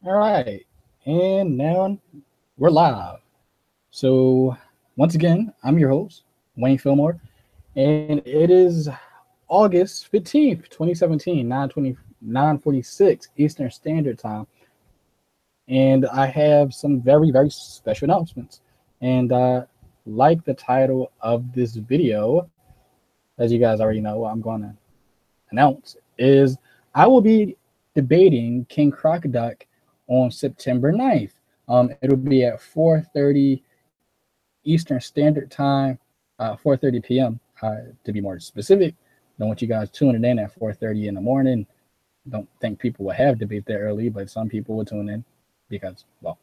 All right, and now we're live. So, once again, I'm your host, Wayne Philmore, and it is August 15th, 2017, 9:46 Eastern Standard Time. And I have some very, very special announcements. And like the title of this video, as you guys already know, what I'm going to announce is I will be debating King Crocoduck on September 9th. It'll be at 4:30 Eastern Standard Time, 4:30 p.m. To be more specific. Don't want you guys tuning in at 4:30 in the morning. Don't think people will have debate that early, but some people will tune in because, well,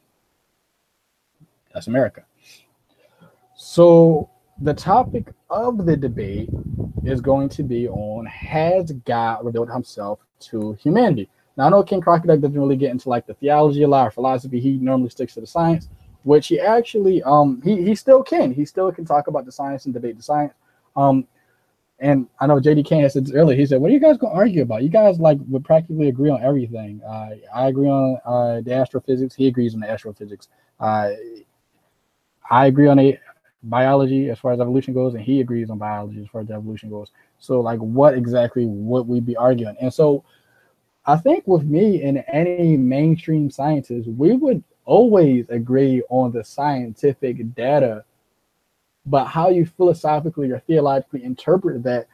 that's America. So the topic of the debate is going to be on, has God revealed himself to humanity? Now I know King Crocoduck doesn't really get into like the theology a lot or philosophy. He normally sticks to the science, which he actually he still can. He still can talk about the science and debate the science. Um and I know JD Kane said earlier, he said, what are you guys gonna argue about? You guys like would practically agree on everything. I agree on the astrophysics, he agrees on the astrophysics. Uh, I agree on a biology as far as evolution goes, and he agrees on biology as far as evolution goes. So, like, what exactly would we be arguing? And so, I think with me and any mainstream scientist, we would always agree on the scientific data, but how you philosophically or theologically interpret that,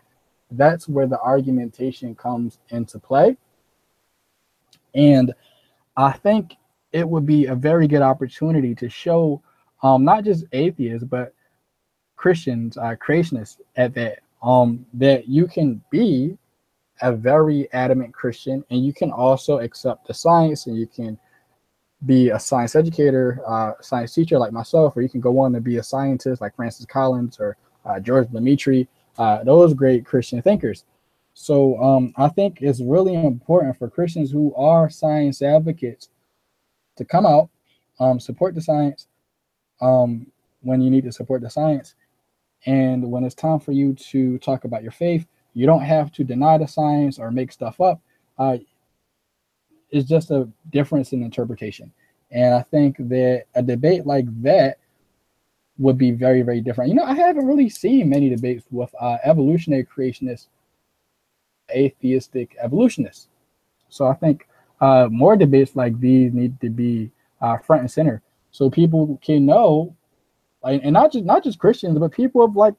that's where the argumentation comes into play. And I think it would be a very good opportunity to show not just atheists, but Christians, creationists at that, that you can be a very adamant Christian and you can also accept the science and you can be a science educator, science teacher like myself, or you can go on to be a scientist like Francis Collins or George Lemaitre, those great Christian thinkers. So I think it's really important for Christians who are science advocates to come out, support the science when you need to support the science, and when it's time for you to talk about your faith, you don't have to deny the science or make stuff up. Uh, it's just a difference in interpretation. And I think that a debate like that would be very, very different. You know, I haven't really seen many debates with evolutionary creationists, atheistic evolutionists. So I think more debates like these need to be front and center, so people can know, and not just Christians, but people of like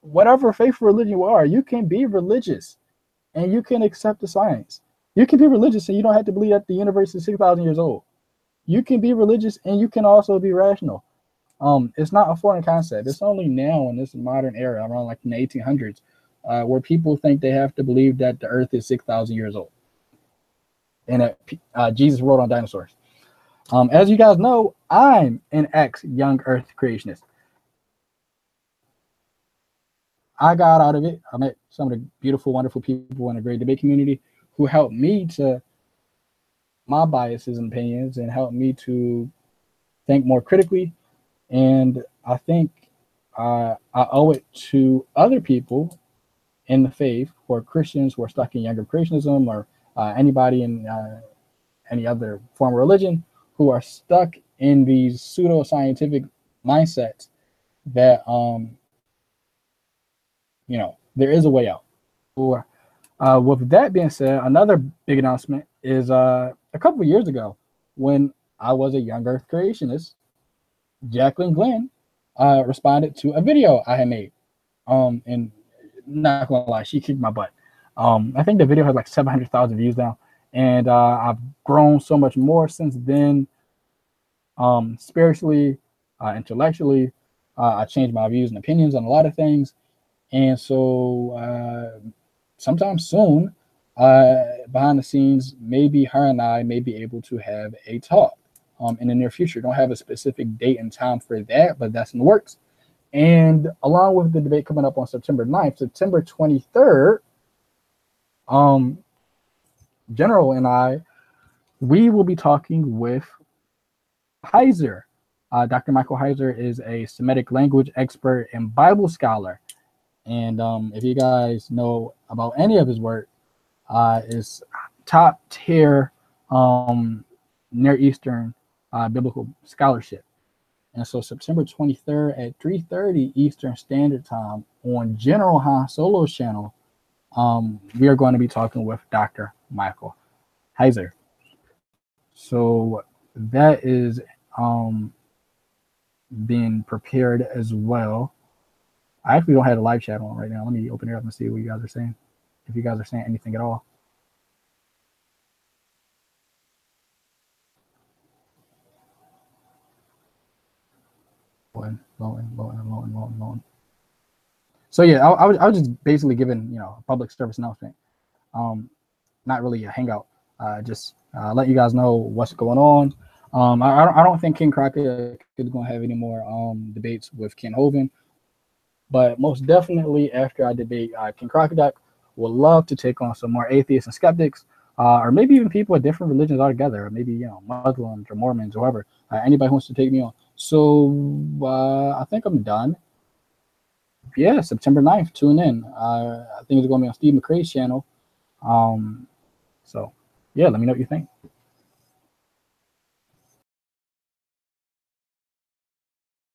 whatever faith or religion you are, you can be religious and you can accept the science. You can be religious and you don't have to believe that the universe is 6,000 years old. You can be religious and you can also be rational. It's not a foreign concept. It's only now in this modern era, around like in the 1800s, where people think they have to believe that the earth is 6,000 years old and that Jesus rode on dinosaurs. As you guys know, I'm an ex-young earth creationist. I got out of it. I met some of the beautiful, wonderful people in a great debate community who helped me to my biases and opinions and helped me to think more critically. And I think I owe it to other people in the faith who are Christians who are stuck in younger creationism or anybody in any other form of religion who are stuck in these pseudo-scientific mindsets that there is a way out. So, with that being said, another big announcement is a couple of years ago when I was a young Earth creationist, Jacqueline Glenn responded to a video I had made. And not gonna lie, she kicked my butt. I think the video has like 700,000 views now, and I've grown so much more since then. Spiritually, intellectually, I changed my views and opinions on a lot of things, and so sometime soon, behind the scenes, maybe her and I may be able to have a talk in the near future. Don't have a specific date and time for that, but that's in the works. And along with the debate coming up on September 9th, September 23rd, um, General and I, we will be talking with Heizer. Dr. Michael Heizer is a Semitic language expert and Bible scholar. And if you guys know about any of his work, is top tier Near Eastern biblical scholarship. And so September 23rd at 3:30 Eastern Standard Time on General Han Solo's channel, we are going to be talking with Dr. Michael Heizer. So that is being prepared as well. I actually don't have a live chat on right now. Let me open it up and see what you guys are saying. If you guys are saying anything at all. Loan. So yeah, I was just basically giving, a public service announcement. Not really a hangout. Just let you guys know what's going on. I don't think King Crocoduck is going to have any more debates with Ken Hovind, but most definitely after I debate King Crocoduck, would love to take on some more atheists and skeptics, or maybe even people with different religions altogether, or maybe Muslims or Mormons or whoever. Anybody who wants to take me on. So I think I'm done. Yeah, September 9th, tune in. I think it's going to be on Steve McCrae's channel. So yeah, let me know what you think.